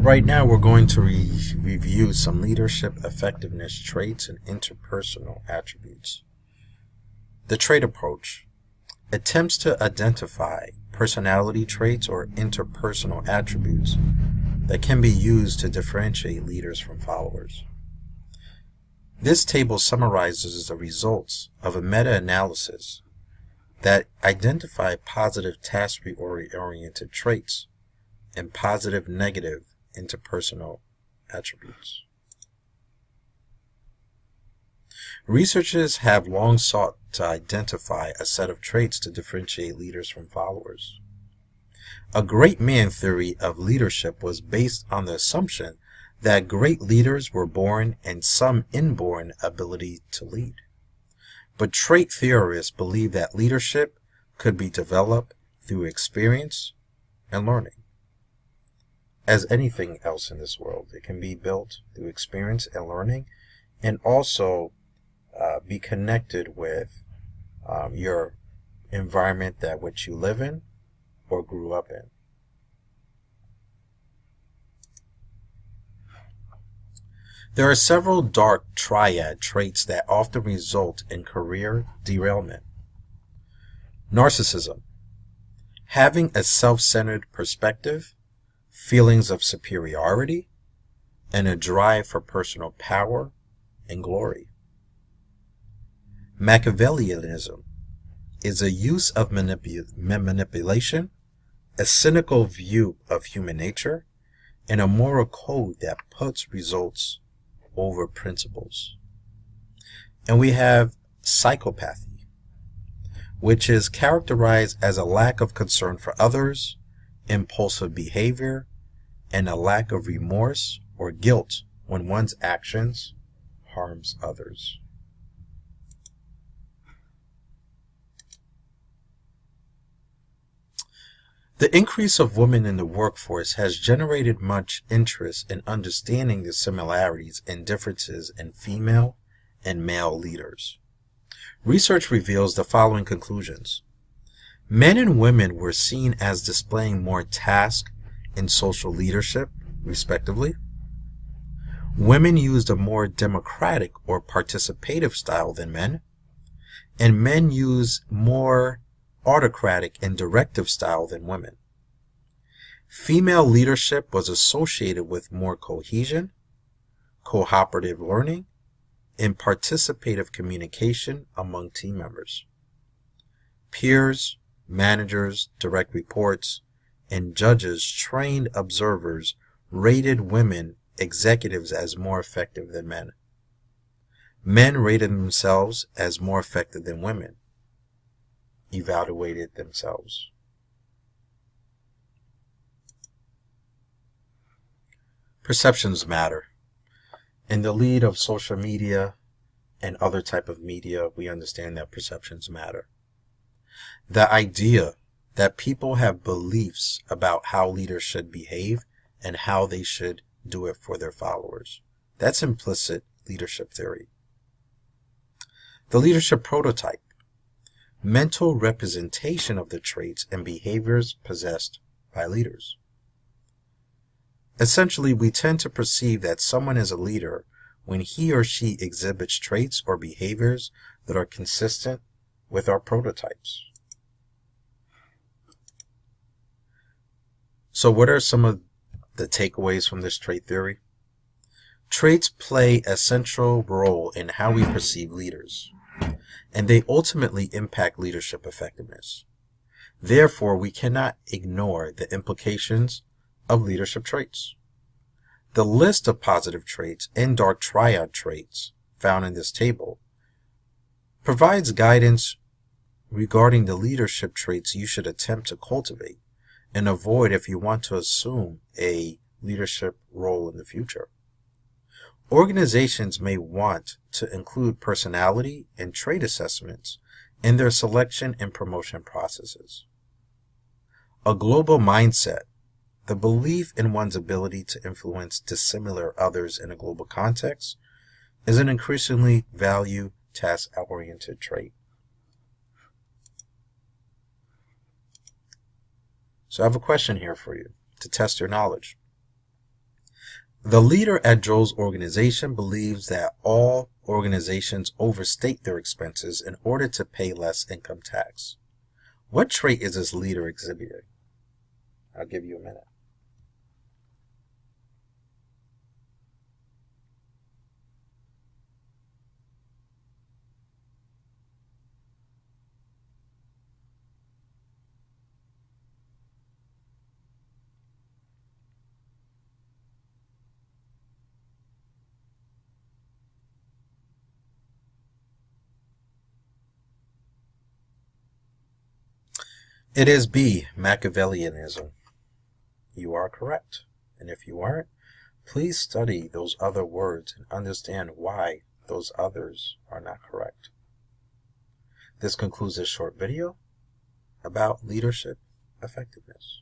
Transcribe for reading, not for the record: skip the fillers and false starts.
Right now, we're going to review some leadership effectiveness traits and interpersonal attributes. The trait approach attempts to identify personality traits or interpersonal attributes that can be used to differentiate leaders from followers. This table summarizes the results of a meta-analysis that identify positive task-oriented traits and positive negative interpersonal attributes. Researchers have long sought to identify a set of traits to differentiate leaders from followers. A great man theory of leadership was based on the assumption that great leaders were born and some inborn ability to lead. But trait theorists believe that leadership could be developed through experience and learning. As anything else in this world, it can be built through experience and learning, and also be connected with your environment that which you live in or grew up in. There are several dark triad traits that often result in career derailment. Narcissism, having a self-centered perspective, feelings of superiority, and a drive for personal power and glory. Machiavellianism is a use of manipulation, a cynical view of human nature, and a moral code that puts results over principles. And we have psychopathy, which is characterized as a lack of concern for others, impulsive behavior, and a lack of remorse or guilt when one's actions harms others. The increase of women in the workforce has generated much interest in understanding the similarities and differences in female and male leaders. Research reveals the following conclusions. Men and women were seen as displaying more task and social leadership, respectively. Women used a more democratic or participative style than men, and men use more autocratic and directive style than women. Female leadership was associated with more cohesion, cooperative learning, and participative communication among team members. Peers, managers, direct reports, and judges trained observers rated women executives as more effective than men. Men rated themselves as more effective than women, evaluated themselves. Perceptions matter. In the lead of social media and other type of media, we understand that perceptions matter. The idea that people have beliefs about how leaders should behave and how they should do it for their followers. That's implicit leadership theory. The leadership prototype, mental representation of the traits and behaviors possessed by leaders. Essentially, we tend to perceive that someone is a leader when he or she exhibits traits or behaviors that are consistent with our prototypes. So what are some of the takeaways from this trait theory? Traits play a central role in how we perceive leaders, and they ultimately impact leadership effectiveness. Therefore, we cannot ignore the implications of leadership traits. The list of positive traits and dark triad traits found in this table provides guidance regarding the leadership traits you should attempt to cultivate and avoid if you want to assume a leadership role in the future. Organizations may want to include personality and trait assessments in their selection and promotion processes. A global mindset, the belief in one's ability to influence dissimilar others in a global context, is an increasingly valued task-oriented trait. So I have a question here for you to test your knowledge. The leader at Joe's organization believes that all organizations overstate their expenses in order to pay less income tax. What trait is this leader exhibiting? I'll give you a minute. It is B, Machiavellianism. You are correct. And if you aren't, please study those other words and understand why those others are not correct. This concludes this short video about leadership effectiveness.